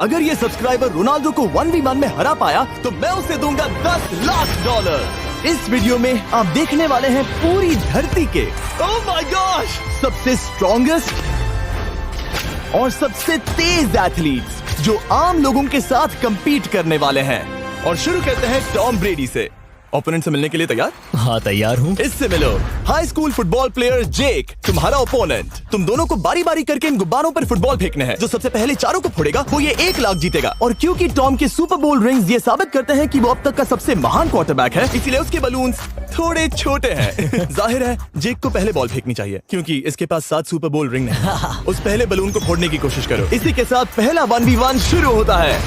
अगर ये subscriber Ronaldo को 1v1 में हरा पाया तो मैं उसे दूंगा $10 लाख। इस वीडियो में आप देखने वाले हैं पूरी धरती के ओह माय गॉश सबसे स्ट्रॉन्गेस्ट और सबसे तेज एथलीट्स जो आम लोगों के साथ compete करने वाले हैं। और शुरू करते हैं टॉम ब्रेडी से। ओपोनेंट से मिलने के लिए तैयार? हाँ तैयार हूँ। इससे मिलो। हाई स्कूल फुटबॉल प्लेयर जेक तुम्हारा ओपोनेंट। तुम दोनों को बारी बारी करके इन गुब्बारों पर फुटबॉल फेंकने हैं। जो सबसे पहले चारों को फोड़ेगा वो ये 1 लाख जीतेगा। और क्योंकि टॉम के सुपर बोल रिंग्स ये साबित करते हैं कि वो अब तक का सबसे महान क्वार्टरबैक है, इसलिए उसके बलून्स थोड़े छोटे हैं। जाहिर है जेक को पहले बॉल फेंकनी चाहिए क्योंकि इसके पास 7 सुपर बोल रिंग नहीं। उस पहले बलून को फोड़ने की कोशिश करो। इसी के साथ पहला 1v1 शुरू होता है।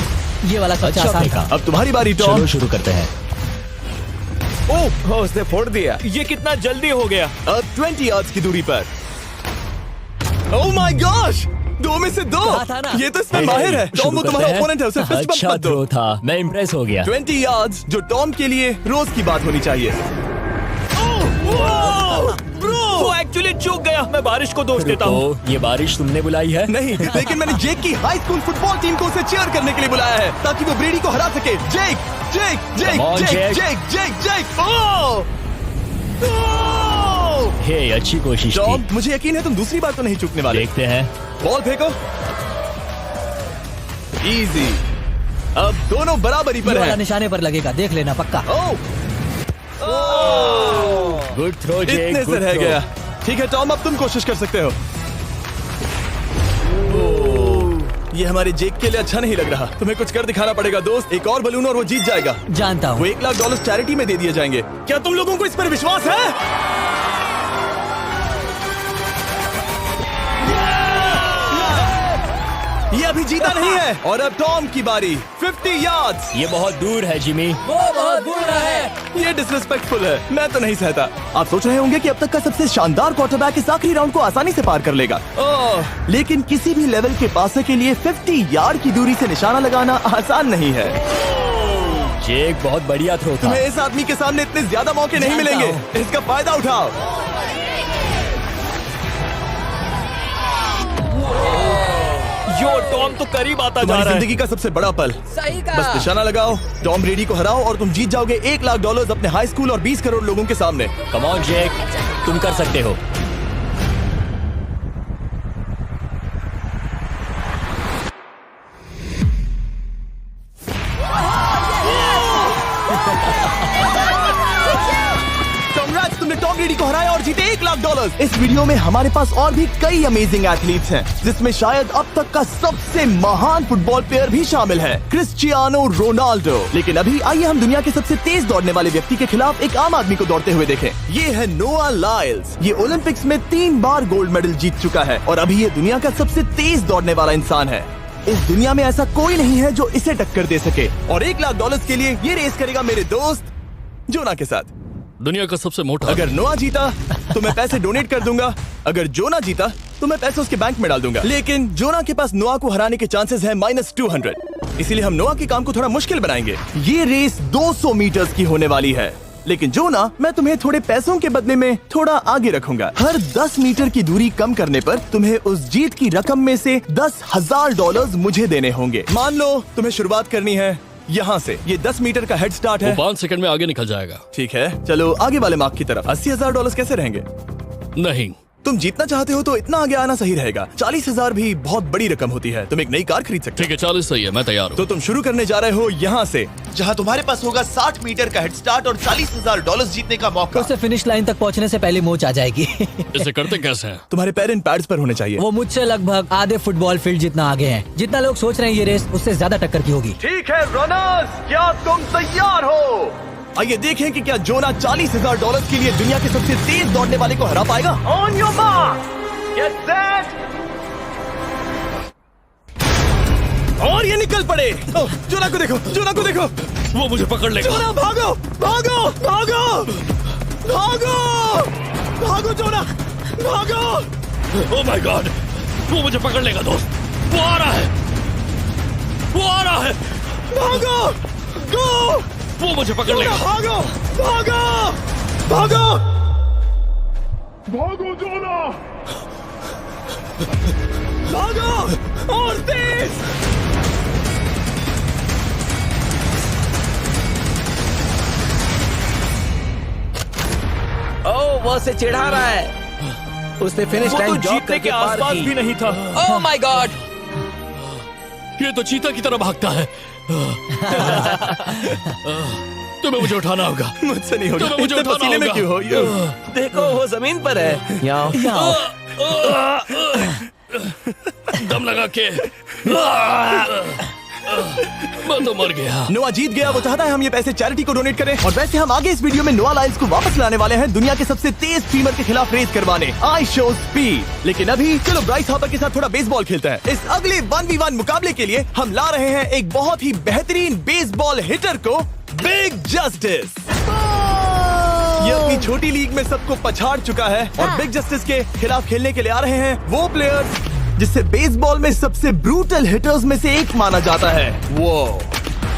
ये वाला सबसे आसान था। अब तुम्हारी बारी टॉम। शुरू करते हैं। ओह उसने फोड़ दिया। ये कितना जल्दी हो गया। अब 20 यार्ड्स की दूरी पर। ओह माय गॉश 2 में से 2। था ना? ये तो इसमें माहिर है। टॉम वो तुम्हारा ओपोनेंट है, उसे फिस्ट बम्प अच्छा मत दो। थ्रो था, मैं इम्प्रेस हो गया। 20 यार्ड्स जो टॉम के लिए रोज की बात होनी चाहिए। वो एक्चुअली चूक गया। मैं बारिश को दोष देता हूँ। ये बारिश तुमने बुलाई है? नहीं, लेकिन मैंने जेक की हाई स्कूल फुटबॉल टीम को उसे चीयर करने के लिए बुलाया है ताकि वो ब्रेडी को हरा सके। जेक जेक जेक Come on, जेक Jake. जेक जेक जेक ओह ओह! हे अच्छी कोशिश टॉम थी। मुझे यकीन है तुम दूसरी बार तो नहीं चूकने वाले। देखते हैं। बॉल फेंको। इजी। अब दोनों बराबरी ये पर वाला हैं। निशाने पर लगेगा, देख लेना पक्का। ओह गुड थ्रो जेक, इतने से गुड रह थ्रो। गया। ठीक है टॉम अब तुम कोशिश कर सकते हो। ये हमारे जेक के लिए अच्छा नहीं लग रहा। तुम्हें कुछ कर दिखाना पड़ेगा दोस्त। एक और बलून और वो जीत जाएगा। जानता वो हूँ। $1 लाख चैरिटी में दे दिए जाएंगे। क्या तुम लोगों को इस पर विश्वास है? ये अभी जीता नहीं है। और अब टॉम की बारी। 50 यार्ड्स। ये बहुत दूर है जिमी। वो बहुत बुरा है। ये डिसरिस्पेक्टफुल है। मैं तो नहीं सहता। आप सोच रहे होंगे कि अब तक का सबसे शानदार क्वार्टरबैक इस आखिरी राउंड को आसानी से पार कर लेगा। लेकिन किसी भी लेवल के पासे के लिए 50 यार्ड की दूरी से निशाना लगाना आसान नहीं है। जेक बहुत बढ़िया थ्रो था। तुम्हें इस आदमी के सामने इतने ज्यादा मौके नहीं जानता मिलेंगे। इसका फायदा उठाओ। यो टॉम तो करीब आता जा तुम्हारी रहा है। जिंदगी का सबसे बड़ा पल। सही बस कहा। निशाना लगाओ, टॉम ब्रेडी को हराओ और तुम जीत जाओगे $1 लाख अपने हाई स्कूल और 20 करोड़ लोगों के सामने। कम ऑन जेक, तुम कर सकते हो। Congrats, तुमने टॉम ब्रेडी को हराया और जीते $1 लाख। इस वीडियो में हमारे पास और भी कई अमेजिंग एथलीट्स हैं, जिसमें शायद अब तक का सबसे महान फुटबॉल प्लेयर भी शामिल है, क्रिस्टियानो रोनाल्डो। लेकिन अभी आइए हम दुनिया के सबसे तेज दौड़ने वाले व्यक्ति के खिलाफ एक आम आदमी को दौड़ते हुए देखें। ये है नोआ लाइल्स। ये ओलंपिक्स में 3 बार गोल्ड मेडल जीत चुका है और अभी ये दुनिया का सबसे तेज दौड़ने वाला इंसान है। इस दुनिया में ऐसा कोई नहीं है जो इसे टक्कर दे सके। और $1 लाख के लिए ये रेस करेगा मेरे दोस्त जोना के साथ। दुनिया का सबसे मोटा। अगर नोआ जीता तो मैं पैसे डोनेट कर दूंगा। अगर जोना जीता तो मैं पैसे उसके बैंक में डाल दूंगा। लेकिन जोना के पास नोआ को हराने के चांसेस हैं -200। इसीलिए हम नोआ के काम को थोड़ा मुश्किल बनाएंगे। ये रेस 200 मीटर्स की होने वाली है। लेकिन जोना, मैं तुम्हें थोड़े पैसों के बदले में थोड़ा आगे रखूंगा। हर 10 मीटर की दूरी कम करने पर तुम्हें उस जीत की रकम में से $10,000 मुझे देने होंगे। मान लो तुम्हें शुरुआत करनी है यहाँ से। ये 10 मीटर का हेड स्टार्ट वो है। 5 सेकंड में आगे निकल जाएगा। ठीक है, चलो आगे वाले मार्क की तरफ। $80,000 कैसे रहेंगे? नहीं, तुम जीतना चाहते हो तो इतना आगे आना सही रहेगा। 40,000 भी बहुत बड़ी रकम होती है। तुम एक नई कार खरीद सकते ठीक है 40 सही है, मैं तैयार हो। हूँ। तो तुम शुरू करने जा रहे हो यहाँ से, जहाँ तुम्हारे पास होगा 60 मीटर का हेड स्टार्ट और $40,000 जीतने का मौका। उसे फिनिश लाइन तक पहुँचने से पहले मोच आ जाएगी। इसे करते कैसे हैं? तुम्हारे पैर इन पैड्स पर होने चाहिए। वो मुझसे लगभग आधे फुटबॉल फील्ड जितना आगे हैं। जितना लोग सोच रहे हैं ये रेस उससे ज्यादा टक्कर की होगी। ठीक है रनर्स, क्या तुम तैयार हो? आइए देखें कि क्या जोना $40,000 के लिए दुनिया के सबसे तेज दौड़ने वाले को हरा पाएगा। On your mark, get set, और ये निकल पड़े। ओह, जोना को देखो, जोना को देखो। वो मुझे पकड़ लेगा। जोना भागो, भागो, भागो, भागो, भागो जोना, भागो। ओह माय गॉड, वो मुझे पकड़ लेगा दोस्त। वो आ रहा है, वो आ रहा है। भागो, गो, वो मुझे पकड़ लेगा। भागो, भागो, भागो, भागो जोना। भागो और तेज। उसे चिढ़ा रहा है। उसने फिनिश वो तो लाइन जॉग जीतने के करके पार आसपास की। भी नहीं था। Oh my God! ये तो चीता की तरह भागता है। तुम्हें मुझे उठाना होगा। मुझसे नहीं होगा। तुम्हें मुझे इतने उठाना पसीने में होगा। क्यों हो ये? देखो वो जमीन पर है। याओ। दम लगा के मैं तो मर गया। नोआ जीत गया। वो चाहता है हम ये पैसे चैरिटी को डोनेट करें। और वैसे हम आगे इस वीडियो में नोआ लाइल्स को वापस लाने वाले हैं दुनिया के सबसे तेज स्ट्रीमर के खिलाफ रेस करवाने, आई शो स्पीड। लेकिन अभी चलो ब्राइस हापर के साथ थोड़ा बेसबॉल खेलते हैं। इस अगले 1v1 मुकाबले के लिए हम ला रहे हैं एक बहुत ही बेहतरीन बेसबॉल हिटर को, बिग जस्टिस। ये अपनी छोटी लीग में सबको पछाड़ चुका है और बिग जस्टिस के खिलाफ खेलने के लिए आ रहे हैं वो प्लेयर्स जिसे बेसबॉल में सबसे ब्रूटल हिटर्स में से एक माना जाता है। वो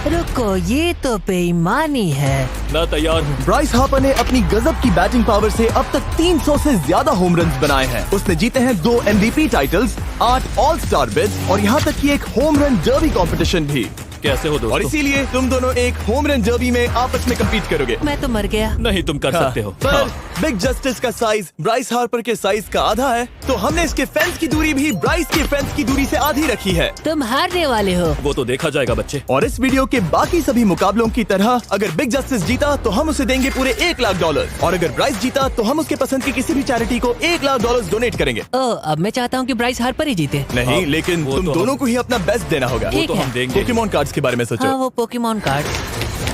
रुको, ये तो बेईमानी है। मैं तैयार हूँ। ब्राइस हापर ने अपनी गजब की बैटिंग पावर से अब तक 300 से ज्यादा होम रन्स बनाए हैं। उसने जीते हैं 2 MVP titles, 8 all star bids और यहाँ तक कि एक होम रन डर्बी कंपटीशन भी। कैसे हो और दोस्तों? इसीलिए तुम दोनों एक होम रन डर्बी में आपस में कम्पीट करोगे। मैं तो मर गया। नहीं, तुम कर सकते हो। पर बिग जस्टिस का साइज ब्राइस हार्पर के साइज का आधा है, तो हमने इसके फेंस की दूरी भी ब्राइस के फेंस की दूरी से आधी रखी है। तुम हारने वाले हो। वो तो देखा जाएगा बच्चे। और इस वीडियो के बाकी सभी मुकाबलों की तरह अगर बिग जस्टिस जीता तो हम उसे देंगे पूरे $1 लाख और अगर ब्राइस जीता तो हम उसके पसंद की किसी भी चैरिटी को $1 लाख डोनेट करेंगे। अब मैं चाहता हूँ कि ब्राइस हार्पर ही जीते। नहीं, हाँ, लेकिन वो तुम तो दोनों हम- को ही अपना बेस्ट देना होगा। ठीक तो है। हम देंगे। पोकेमॉन कार्ड्स के बारे में हाँ, सोचो। वो पोकेमॉन कार्ड।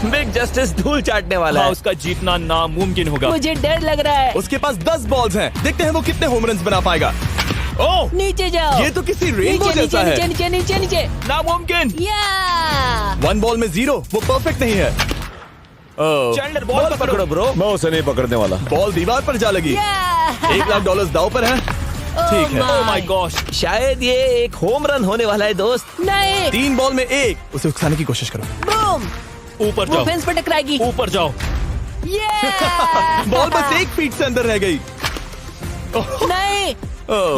बिग जस्टिस धूल चाटने वाला हाँ, है। उसका जीतना नामुमकिन होगा। मुझे डर लग रहा है। उसके पास 10 बॉल्स हैं। देखते हैं वो कितने होम रन्स बना पाएगा। ओह, नीचे जाओ। ये तो किसी रेनबो नीचे जैसा नीचे है। नीचे नीचे नीचे। नामुमकिन। या 1 बॉल में 0, वो परफेक्ट नहीं है। चैंडलर बॉल बॉल पकड़ो ब्रो। मैं उसे नहीं पकड़ने वाला। बॉल दीवार पर जा लगी। $1 लाख दाव पर है। ठीक है। ओह माय गॉश। शायद ये एक होम रन होने वाला है दोस्त। नहीं। 3 बॉल में 1, उसे उकसाने की कोशिश करो। बूम। ऊपर वो जाओ, फेंस पर टकराएगी। ऊपर जाओ। बॉल बस 1 फीट से अंदर रह गई। नहीं।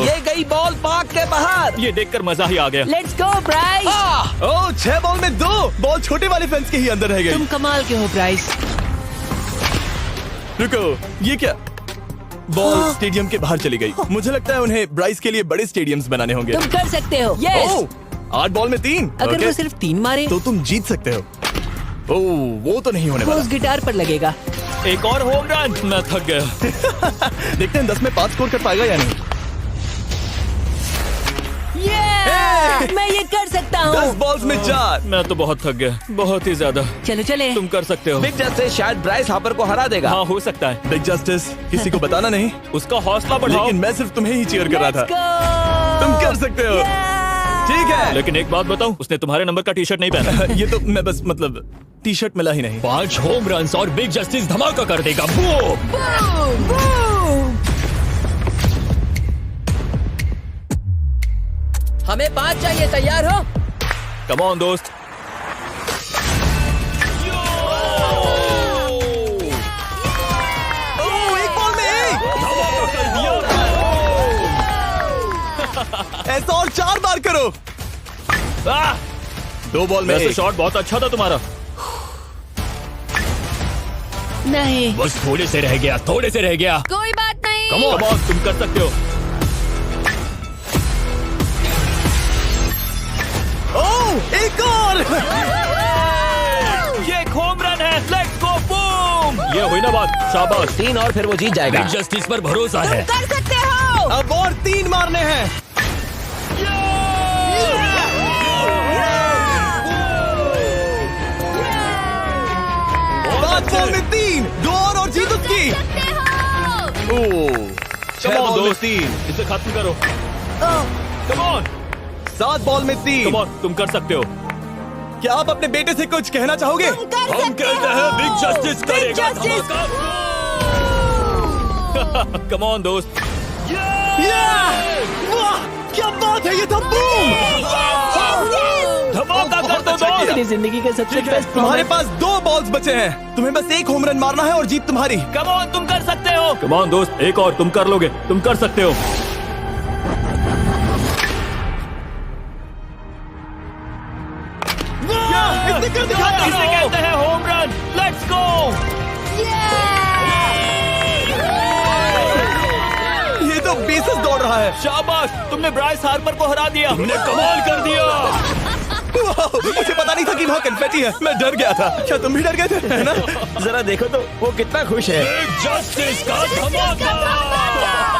ये गई बॉल पार्क के बाहर। ये देखकर मजा ही आ गया। Let's go Bryce. Oh, 6 ball में 2, बॉल छोटे वाले फेंस के ही अंदर रह गई। तुम कमाल के हो ब्राइस। रुको, ये क्या? बॉल स्टेडियम के बाहर चली गई। मुझे लगता है उन्हें ब्राइस के लिए बड़े स्टेडियम्स बनाने होंगे। तुम कर सकते हो। यस। ओह, 8 बॉल में 3। अगर ओके, वो सिर्फ 3 मारे तो तुम जीत सकते हो। ओह, वो तो नहीं होने वो वाला। उस गिटार पर लगेगा। एक और होम रन। मैं थक गया। देखते हैं 10 में 5 स्कोर कर पाएगा या नहीं। मैं ये कर सकता 10 हूँ। बॉल्स में 4। मैं तो बहुत थक गया, बहुत ही ज्यादा। चलो चले। तुम कर सकते हो। बिग जस्टिस शायद ब्राइस हापर को हरा देगा। हाँ, हो सकता है। बिग जस्टिस किसी को बताना नहीं, उसका हौसला बढ़ाओ। लेकिन मैं सिर्फ तुम्हें ही चीयर कर रहा Let's था। go! तुम कर सकते हो। ठीक है। लेकिन एक बात बताऊं, उसने तुम्हारे नंबर का टी शर्ट नहीं पहना। ये तो मैं बस मतलब टी शर्ट मिला ही नहीं। 5 होम रन और बिग जस्टिस धमाका कर देगा। बूम! हमें 5 चाहिए। तैयार हो? कम ऑन दोस्त। ओह, 1 बॉल में 1। धमाका कर दिया। ऐसा और 4 बार करो। 2 बॉल में वैसे 1। शॉट बहुत अच्छा था तुम्हारा। नहीं। बस थोड़े से रह गया, थोड़े से रह गया। कोई बात नहीं। कम ऑन, तुम कर सकते हो। ओह, एक और। ये एक होम रन है। Let's go, boom! ये हुई ना बात। शाबाश। 3 और फिर वो जीत जाएगा। बिग जस्टिस पर भरोसा है। कर सकते हो। अब और 3 मारने हैं। 5 बॉल में 3, 2 और जीत उसकी। ओह, 6 on, बॉल में दोस्त। 3, इसे खत्म करो। कम ऑन, 7 बॉल में 3। कम ऑन, तुम कर सकते हो। क्या आप अपने बेटे से कुछ कहना चाहोगे? हम कहते हैं बिग जस्टिस करेगा धमाका। कम ऑन दोस्त। वाह, क्या बात है, ये तो बूम! धमाका कर दो बहुत अच्छा दोस्त। किया। मेरी जिंदगी का सबसे ठीक है, बेस्ट तुम्हारे पास 2 बॉल्स बचे हैं। तुम्हें बस 1 होम रन मारना है और जीत तुम्हारी। कम ऑन, तुम कर सकते हो। कम ऑन दोस्त, एक और, तुम कर लोगे, तुम कर सकते हो। इसने कर दिखाया। इसे कहते हैं home run. Let's go. Races दौड़ रहा है। शाबाश, तुमने ब्राइस हार्पर को हरा दिया। तुमने कमाल कर दिया। मुझे पता नहीं था कि वहाँ कन्फेटी है। मैं डर गया था। क्या तुम भी डर गए थे, है ना? जरा देखो तो वो कितना खुश है। जस्टिस का धमाका।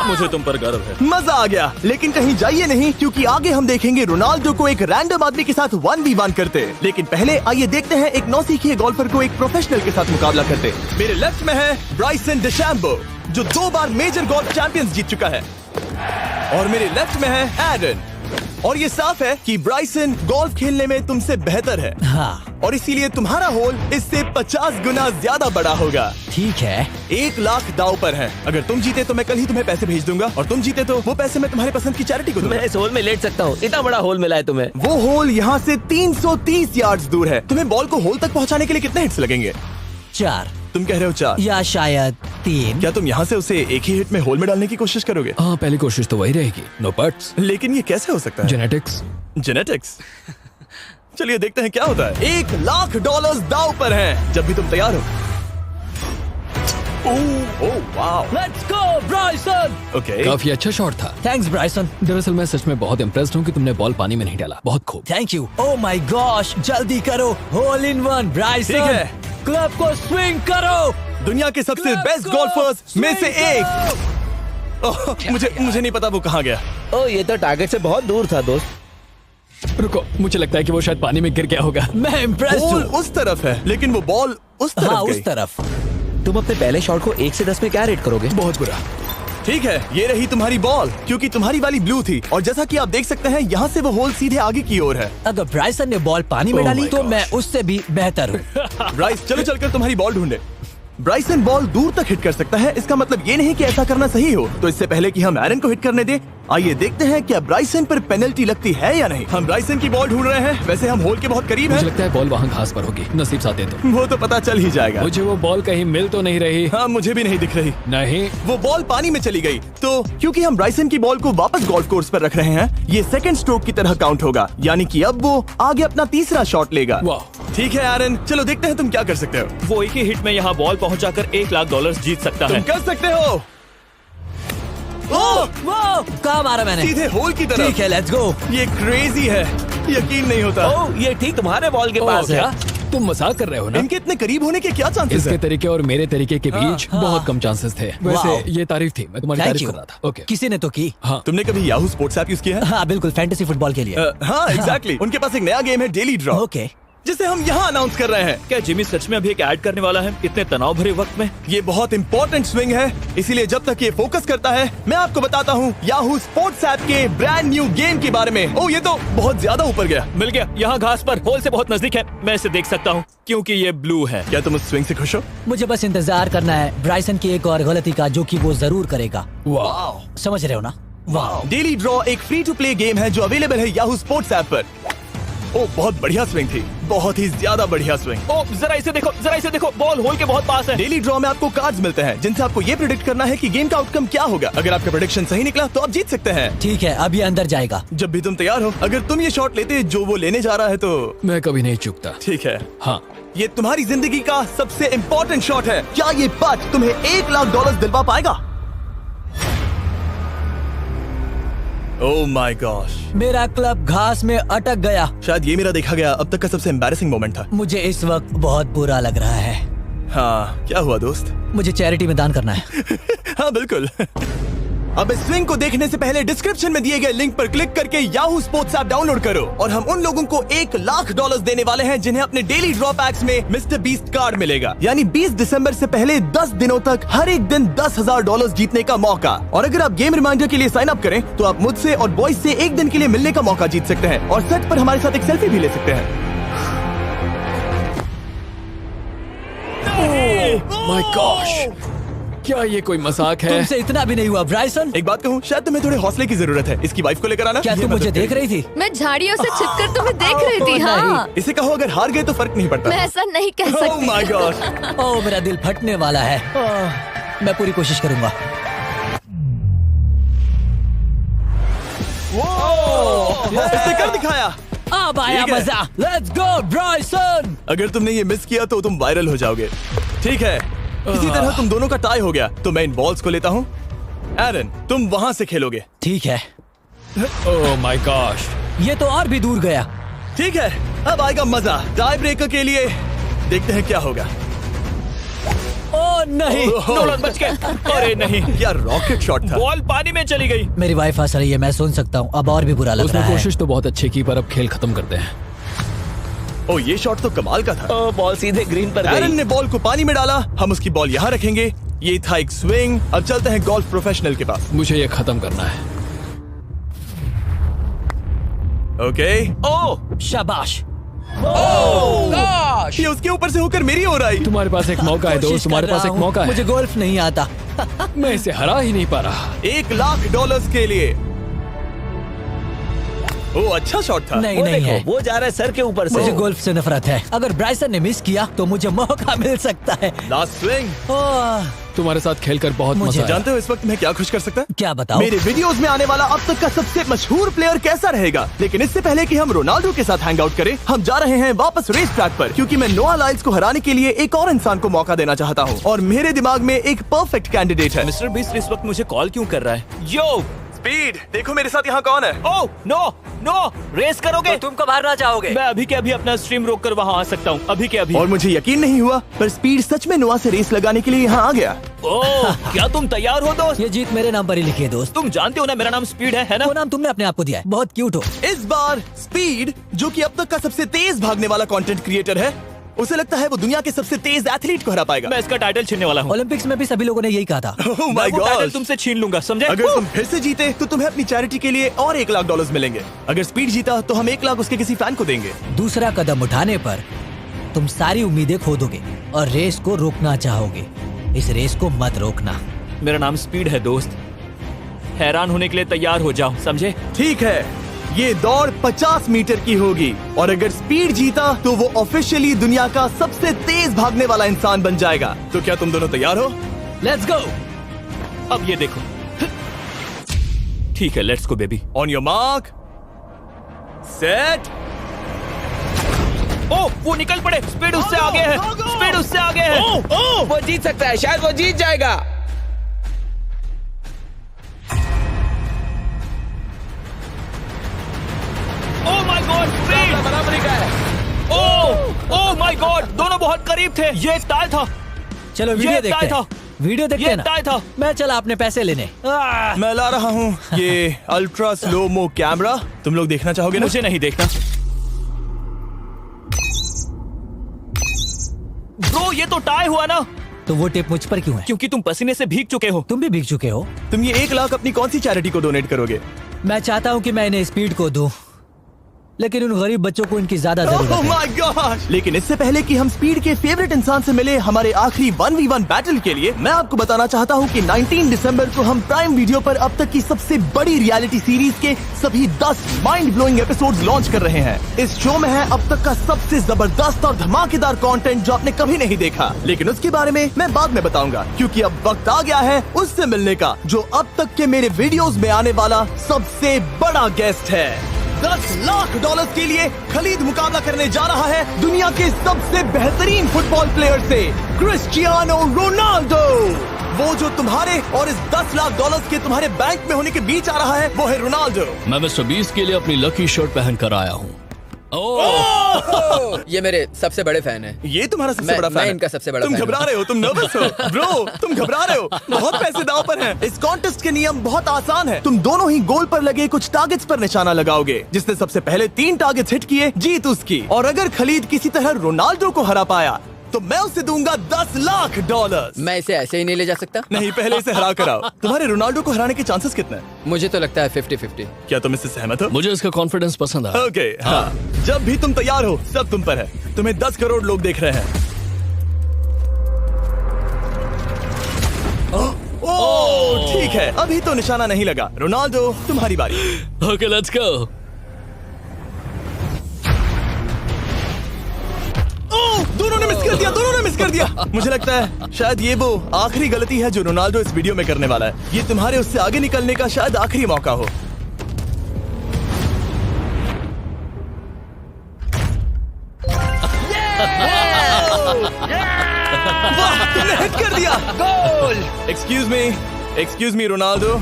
मुझे तुम पर गर्व है। मजा आ गया। लेकिन कहीं जाइए नहीं, क्योंकि आगे हम देखेंगे रोनाल्डो को एक रैंडम आदमी के साथ 1v1 करते। लेकिन पहले आइए देखते हैं एक नौसिखिए गोल्फर को एक प्रोफेशनल के साथ मुकाबला करते। मेरे लेफ्ट में है ब्राइसन डेशैम्बो, जो 2 बार मेजर गोल्फ चैंपियंस जीत चुका है, और मेरे लेफ्ट में है एरन। और ये साफ है कि ब्राइसन गोल्फ खेलने में तुमसे बेहतर है, हाँ और इसीलिए तुम्हारा होल इससे 50 गुना ज्यादा बड़ा होगा। ठीक है। 1 लाख दाव पर है। अगर तुम जीते तो मैं कल ही तुम्हें पैसे भेज दूंगा, और तुम जीते तो वो पैसे मैं तुम्हारे पसंद की चैरिटी को दूंगा। मैं इस होल में लेट सकता हूँ, इतना बड़ा होल मिला है तुम्हें। वो होल यहाँ से 330 यार्ड्स दूर है। तुम्हें बॉल को होल तक पहुँचाने के लिए कितने हिट्स लगेंगे? 4 तुम कह रहे हो 4? या शायद 3। क्या तुम यहाँ से उसे एक ही हिट में होल में डालने की कोशिश करोगे? हाँ, पहली कोशिश तो वही रहेगी। No buts. लेकिन ये कैसे हो सकता है? जेनेटिक्स। जेनेटिक्स। चलिए देखते हैं क्या होता है। $1 लाख दाव पर हैं, जब भी तुम तैयार हो। Oh wow, let's go Bryson. Okay. काफी अच्छा शॉट था। Thanks Bryson. दरअसल मैं सच में बहुत इम्प्रेस्ड हूँ कि तुमने बॉल पानी में नहीं डाला। बहुत खूब। Thank you. Oh my gosh, जल्दी करो। Hole in one Bryson. ठीक है। क्लब को स्विंग करो। दुनिया के सबसे बेस्ट गोल्फर्स में से एक। ओह, मुझे नहीं पता वो कहाँ गया। ओ, ये तो टारगेट से बहुत दूर था दोस्त। रुको, मुझे लगता है कि वो शायद पानी में गिर गया होगा। मैं इम्प्रेस्ड बॉल हूँ। उस तरफ है, लेकिन वो बॉल उस तरफ हाँ गई। उस तरफ। तुम अपने पहले शॉट को 1 से 10 में क्या रेट करोगे? बहुत बुरा। ठीक है, ये रही तुम्हारी बॉल, क्योंकि तुम्हारी वाली ब्लू थी, और जैसा कि आप देख सकते हैं यहाँ से वो होल सीधे आगे की ओर है। अगर ब्राइसन ने बॉल पानी में Oh डाली my तो gosh. मैं उससे भी बेहतर हूँ। ब्राइस, चलो चलकर तुम्हारी बॉल ढूंढे। ब्राइसन बॉल दूर तक हिट कर सकता है, इसका मतलब ये नहीं कि ऐसा करना सही हो। तो इससे पहले कि हम एरन को हिट करने दें, आइए देखते हैं क्या ब्राइसन पर पेनल्टी लगती है या नहीं। हम ब्राइसन की बॉल ढूंढ रहे हैं। वैसे हम होल के बहुत करीब मुझे हैं। लगता है बॉल वहाँ घास पर होगी। नसीब साथ दे तो। वो तो पता चल ही जाएगा। मुझे वो बॉल कहीं मिल तो नहीं रही। हाँ, मुझे भी नहीं दिख रही। नहीं। वो बॉल पानी में चली गई। तो क्योंकि हम ब्राइसन की बॉल को वापस गोल्फ कोर्स पर रख रहे हैं, ये सेकंड स्ट्रोक की तरह काउंट होगा, यानी कि अब वो आगे अपना तीसरा शॉट लेगा। वाह। ठीक है एरन, चलो देखते हैं तुम क्या कर सकते हो। वो एक ही हिट में यहाँ बॉल पहुँचाकर $1 लाख जीत सकता तुम है। कर सकते हो। ओह, वो कहाँ मारा मैंने? सीधे होल की तरफ। ठीक है, लेट्स गो। ये क्रेजी है, यकीन नहीं होता। ओह, ये ठीक तुम्हारे बॉल के पास है। क्या तुम मजाक कर रहे हो ना? इनके इतने करीब होने के क्या चांसेस इसके हैं? तरीके और मेरे तरीके के बीच हाँ। बहुत कम चांसेस थे। वाओ। वैसे ये तारीफ थी, मैं तुम्हारी थैंक तारीफ यू। कर रहा था। ओके। किसी ने तो की। हाँ। तुमने कभी याहू स्पोर्ट्स ऐप यूज किया है? हाँ बिल्कुल, फैंटेसी फुटबॉल के लिए। हाँ एग्जैक्टली। उनके पास एक नया गेम है, डेली ड्रॉ, ओके। जिसे हम यहाँ अनाउंस कर रहे हैं। क्या जिमी सच में अभी एक ऐड करने वाला है इतने तनाव भरे वक्त में? ये बहुत इंपॉर्टेंट स्विंग है, इसीलिए जब तक ये फोकस करता है, मैं आपको बताता हूँ याहू स्पोर्ट्स ऐप के ब्रांड न्यू गेम के बारे में। ओह, ये तो बहुत ज्यादा ऊपर गया। मिल गया, यहाँ घास पर होल से बहुत नजदीक है। मैं इसे देख सकता हूँ क्योंकि ये ब्लू है। क्या तुम उस स्विंग से खुश हो? मुझे बस इंतजार करना है ब्राइसन की एक और गलती का, जो कि वो जरूर करेगा। वाह। समझ रहे हो ना? वाह। डेली ड्रॉ एक फ्री टू प्ले गेम है जो अवेलेबल है याहू स्पोर्ट्स ऐप पर। ओह, बहुत बढ़िया स्विंग थी, बहुत ही ज्यादा बढ़िया स्विंग। ओ, जरा इसे देखो, बॉल होल के बहुत पास है। डेली ड्रॉ में आपको कार्ड्स मिलते हैं, जिनसे आपको ये प्रेडिक्ट करना है कि गेम का आउटकम क्या होगा। अगर आपका प्रेडिक्शन सही निकला तो आप जीत सकते हैं। ठीक है, अब ये अंदर जाएगा। जब भी तुम तैयार हो, अगर तुम ये शॉट लेते जो वो लेने जा रहा है तो मैं कभी नहीं चूकता। ठीक है। हाँ। ये तुम्हारी जिंदगी का सबसे इम्पोर्टेंट शॉट है। क्या ये पट तुम्हें $1 लाख दिलवा पाएगा? ओह माय गॉश, मेरा क्लब घास में अटक गया। शायद ये मेरा देखा गया अब तक का सबसे एम्बैरेसिंग मोमेंट था। मुझे इस वक्त बहुत बुरा लग रहा है। हाँ, क्या हुआ दोस्त? मुझे चैरिटी में दान करना है। हाँ बिल्कुल। अब इस स्विंग को देखने से पहले डिस्क्रिप्शन में दिए गए लिंक पर क्लिक करके याहू स्पोर्ट्स ऐप डाउनलोड करो, और हम उन लोगों को $1 लाख देने वाले हैं जिन्हें अपने डेली ड्रॉ पैक्स में मिस्टर बीस्ट कार्ड मिलेगा। यानी 20 दिसंबर से पहले 10 दिनों तक हर एक दिन $10,000 जीतने का मौका। और अगर आप गेम रिमाइंडर के लिए साइन अप करें तो आप मुझसे और बॉयज से एक दिन के लिए मिलने का मौका जीत सकते हैं, और सेट पर हमारे साथ एक सेल्फी भी ले सकते हैं। माय गॉश, क्या ये कोई मजाक है? तुमसे इतना भी नहीं हुआ ब्राइसन। एक बात कहूँ, शायद तुम्हें थोड़े हौसले की जरूरत है। इसकी वाइफ को लेकर आना। क्या ये तुम मुझे मदद देख करेगी। रही थी? मैं झाड़ियों से छिपकर तुम्हें देख रही थी। हाँ, इसे कहो अगर हार गए तो फर्क नहीं पड़ता। मैं ऐसा नहीं कह ओह सकती। My God. ओह, मेरा दिल फटने वाला है। मैं पूरी कोशिश करूंगा। इसने कर दिखाया। अब आया ठीक है। मजा। Let's go Bryson. अगर तुमने ये मिस किया तो तुम वायरल हो जाओगे। ठीक है, इसी तरह तुम दोनों का टाई हो गया, तो मैं इन बॉल्स को लेता हूँ एरन, तुम वहां से खेलोगे। ठीक है, ओह माय गॉश। ये तो और भी दूर गया। ठीक है, अब आएगा मजा। टाई ब्रेकर के लिए देखते हैं क्या होगा। ओ नहीं, नोलन बच गए। अरे नहीं, क्या रॉकेट शॉट था। बॉल पानी में चली गई। मेरी वाइफ हंस रही है, मैं सुन सकता हूँ। अब और भी बुरा लग उसने रहा है। कोशिश तो बहुत अच्छी की, पर अब खेल खत्म करते हैं। ओ, ये शॉट तो कमाल का था। ओ, बॉल सीधे ग्रीन पर एरन गई। ने बॉल को पानी में डाला, हम उसकी बॉल यहाँ रखेंगे। ये था एक स्विंग। अब चलते हैं गोल्फ प्रोफेशनल के पास। मुझे ये खत्म करना है। ओके। ओ शाबाश। ये उसके ऊपर से होकर मेरी ओर आई। तुम्हारे पास एक मौका है दोस्त, कोशिश तुम्हारे कर पास रहा एक हूँ। मौका है। मुझे गोल्फ नहीं आता। मैं इसे हरा ही नहीं पा रहा। $1,00,000 के लिए। ओ, अच्छा शॉट था। नहीं वो नहीं देखो, है। वो जा रहा है सर के ऊपर से। मुझे गोल्फ से नफरत है। अगर ब्राइसन ने मिस किया तो मुझे मौका मिल सकता है। Last swing. ओह, तुम्हारे साथ खेलकर बहुत मुझे मजा आया। जानते हो इस वक्त मैं क्या खुश कर सकता? क्या बताओ? मेरे वीडियोस में आने वाला अब तक का सबसे मशहूर प्लेयर कैसा रहेगा। लेकिन इससे पहले कि हम रोनाल्डो के साथ हैंग आउट करें, हम जा रहे हैं वापस रेस ट्रैक पर, क्योंकि मैं नोआ लाइल्स को हराने के लिए एक और इंसान को मौका देना चाहता हूँ। और मेरे दिमाग में एक परफेक्ट कैंडिडेट है। मिस्टर बीस्ट इस वक्त मुझे कॉल क्यों कर रहा है? यो स्पीड, देखो मेरे साथ यहाँ कौन है। ओ नो नो, रेस करोगे? तुम कब हारना चाहोगे? मैं अभी के अभी अपना स्ट्रीम रोक कर वहाँ आ सकता हूँ। अभी के अभी। और मुझे यकीन नहीं हुआ, पर स्पीड सच में नोआ से रेस लगाने के लिए यहाँ आ गया। ओ, क्या तुम तैयार हो दोस्त? ये जीत मेरे नाम पर ही लिखी है दोस्त। तुम जानते हो ना मेरा नाम स्पीड है ना? वो नाम तुमने अपने आप को दिया है। बहुत क्यूट हो। इस बार स्पीड, जो कि अब तक का सबसे तेज भागने वाला कंटेंट क्रिएटर है, उसे लगता है वो दुनिया के सबसे तेज एथलीट को हरा पाएगा। मैं इसका टाइटल छीनने वाला हूँ। ओलंपिक्स में भी सभी लोगों ने यही कहा था। Oh मैं my वो टाइटल God! तुमसे छीन लूंगा, समझे? अगर तुम फिर से जीते तो तुम्हें अपनी चैरिटी के लिए और $1,00,000 मिलेंगे। अगर स्पीड जीता तो हम 1,00,000 उसके किसी फैन को देंगे। दूसरा कदम उठाने पर तुम सारी उम्मीदें खो दोगे और रेस को रोकना चाहोगे। इस रेस को मत रोकना। मेरा नाम स्पीड है दोस्त। हैरान होने के लिए तैयार हो जाओ, समझे? ठीक है, ये दौड़ 50 मीटर की होगी और अगर स्पीड जीता तो वो ऑफिशियली दुनिया का सबसे तेज भागने वाला इंसान बन जाएगा। तो क्या तुम दोनों तैयार हो? Let's go. अब ये देखो। ठीक है, let's go baby. On your mark, set. ओ, वो निकल पड़े। स्पीड उससे आगे है। स्पीड उससे आगे है। वो जीत सकता है, शायद वो जीत जाएगा। ओ माय गॉड, स्पीड बराबरी का है। ओ माय गॉड, दोनों बहुत करीब थे। ये टाई था। चलो वीडियो ये देखते टाई था। हैं। वीडियो देखते ये हैं ना। टाई था। मैं चला अपने पैसे लेने। मैं ला रहा हूँ ये अल्ट्रा स्लो मो कैमरा। तुम लोग देखना चाहोगे ना? मुझे नहीं देखना। ब्रो, ये तो टाई हुआ ना? तो वो टिप मुझ पर क्यों है? क्योंकि तुम पसीने से भीग चुके हो। तुम भी भीग चुके हो। तुम ये 1,00,000 अपनी कौन सी चैरिटी को डोनेट करोगे? मैं चाहता हूँ कि मैं इन्हें स्पीड को दूं, लेकिन उन गरीब बच्चों को इनकी ज्यादा जरूरत Oh है। my gosh! लेकिन इससे पहले कि हम स्पीड के फेवरेट इंसान से मिले हमारे आखिरी 1v1 बैटल के लिए, मैं आपको बताना चाहता हूँ कि 19 दिसंबर को हम प्राइम वीडियो पर अब तक की सबसे बड़ी रियलिटी सीरीज के सभी 10 माइंड ब्लोइंग एपिसोड्स लॉन्च कर रहे हैं। इस शो में है अब तक का सबसे जबरदस्त और धमाकेदार कंटेंट जो आपने कभी नहीं देखा, लेकिन उसके बारे में मैं बाद में बताऊंगा, क्योंकि अब वक्त आ गया है उससे मिलने का जो अब तक के मेरे वीडियोस में आने वाला सबसे बड़ा गेस्ट है। $10,00,000 के लिए खलीद मुकाबला करने जा रहा है दुनिया के सबसे बेहतरीन फुटबॉल प्लेयर से, क्रिस्टियानो रोनाल्डो। वो जो तुम्हारे और इस $10,00,000 के तुम्हारे बैंक में होने के बीच आ रहा है, वो है रोनाल्डो। मैं मिस्टर बीस्ट के लिए अपनी लकी शर्ट पहन कर आया हूँ। ये मेरे सबसे बड़े फैन हैं। ये तुम्हारा सबसे मैं- बड़ा फैन मैं है। इनका सबसे बड़ा तुम फैन घबरा हूं। रहे हो, तुम नर्वस हो ब्रो, तुम घबरा रहे हो। बहुत पैसे दांव पर हैं। इस कॉन्टेस्ट के नियम बहुत आसान है। तुम दोनों ही गोल पर लगे कुछ टारगेट्स पर निशाना लगाओगे। जिसने सबसे पहले 3 टारगेट्स हिट किए, जीत उसकी। और अगर खलीद किसी तरह रोनाल्डो को हरा पाया तो मैं उसे दूंगा $10,00,000। मैं इसे ऐसे ही नहीं ले जा सकता। नहीं, पहले इसे हरा कर आओ। तुम्हारे रोनाल्डो को हराने के चांसेस कितने हैं? मुझे तो लगता है 50-50। क्या तुम इससे सहमत हो? मुझे इसका कॉन्फिडेंस पसंद आया। ओके, हाँ। जब भी तुम तैयार हो, सब तुम पर है। तुम्हें 10 करोड़ लोग देख रहे हैं। ओह, ठीक है, अभी तो निशाना नहीं लगा। रोनाल्डो, तुम्हारी बारी। Okay, let's go. दोनों ने मिस कर दिया, दोनों ने मिस कर दिया। मुझे लगता है शायद ये वो आखिरी गलती है जो रोनाल्डो इस वीडियो में करने वाला है। ये तुम्हारे उससे आगे निकलने का शायद आखिरी मौका हो। वाह, तुमने हिट कर दिया। Goal. Excuse me, excuse me Ronaldo,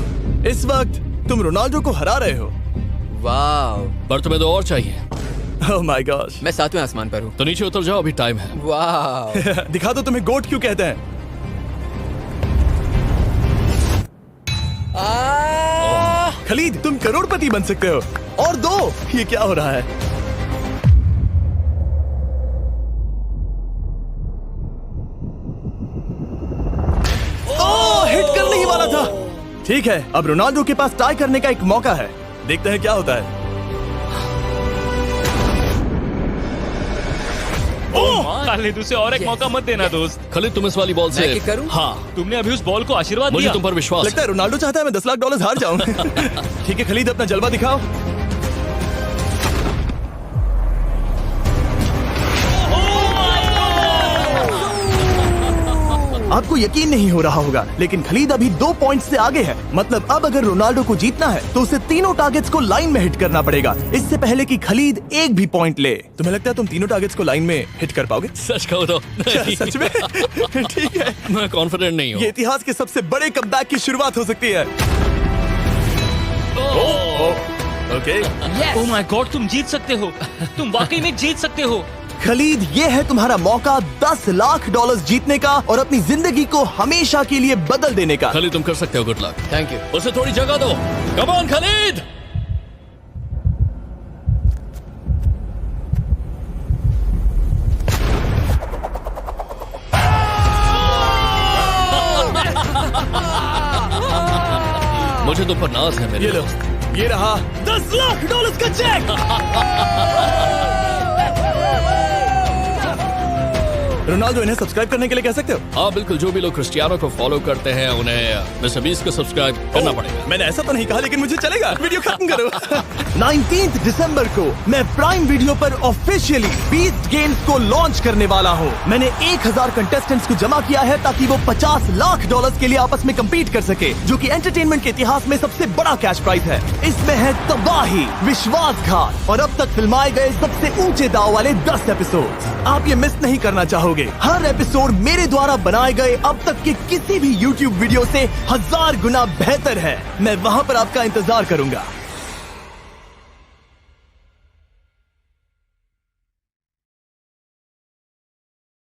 इस वक्त तुम रोनाल्डो को हरा रहे हो। वाह, पर तुम्हें तो और चाहिए। ओह माय गॉश। मैं 7वें आसमान पर हूँ। तो नीचे उतर जाओ, अभी टाइम है। वाह, दिखा दो तुम्हें गोट क्यों कहते हैं। खलीद, तुम करोड़पति बन सकते हो। और दो, ये क्या हो रहा है? ओह, हिट करने ही वाला था। ठीक है, अब रोनाल्डो के पास टाई करने का एक मौका है। देखते हैं क्या होता है। खालिद, उसे और एक मौका मत देना दोस्त। खालिद, तुम इस वाली बॉल से मैं किक करूं? हाँ, तुमने अभी उस बॉल को आशीर्वाद मुझे दिया। तुम पर विश्वास लगता है रोनाल्डो चाहता है मैं $10 लाख हार जाऊं। ठीक है खलीद, अपना जलवा दिखाओ। आपको यकीन नहीं हो रहा होगा, लेकिन खलीद अभी 2 पॉइंट से आगे है। मतलब अब अगर रोनाल्डो को जीतना है तो उसे तीनों टारगेट्स को लाइन में हिट करना पड़ेगा, इससे पहले कि खलीद एक भी पॉइंट ले। तुम्हें लगता है तुम तीनों टारगेट्स को लाइन में हिट कर पाओगे? सच कहो तो नहीं। सच में? ठीक है, मैं कॉन्फिडेंट नहीं हूँ। ये इतिहास के सबसे बड़े कमबैक की शुरुआत हो सकती है। ओके, ओह माय गॉड, तुम जीत सकते हो। तुम वाकई में जीत सकते हो। खलीद, ये है तुम्हारा मौका $10 लाख जीतने का और अपनी जिंदगी को हमेशा के लिए बदल देने का। खालिद, तुम कर सकते हो। Good luck. Thank you. उसे थोड़ी जगह दो। Come on Khalid. मुझे तुम पर नाज है मेरे ये लो, दोस्त। ये रहा $10 लाख का चेक। रोनाल्डो, इन्हें सब्सक्राइब करने के लिए कह सकते हो? हाँ बिल्कुल, जो भी लोग क्रिस्टियानो को फॉलो करते हैं उन्हें मिस्टर बीस्ट को सब्सक्राइब करना पड़ेगा। मैंने ऐसा तो नहीं कहा, लेकिन मुझे चलेगा। वीडियो खत्म करो। 19 दिसंबर को मैं प्राइम वीडियो पर ऑफिशियली बीस्ट गेम्स को लॉन्च करने वाला हूँ। मैंने 1000 कंटेस्टेंट्स को जमा किया है ताकि वो $50 लाख के लिए आपस में कम्पीट कर सके, जो कि एंटरटेनमेंट के इतिहास में सबसे बड़ा कैश प्राइज है। इसमें है तबाही, विश्वासघात और अब तक फिल्माए गए सबसे ऊंचे दाव वाले 10 एपिसोड। आप ये मिस नहीं करना चाहोगे। हर एपिसोड मेरे द्वारा बनाए गए अब तक के किसी भी YouTube वीडियो से 1000 गुना बेहतर है। मैं वहाँ पर आपका इंतजार करूंगा।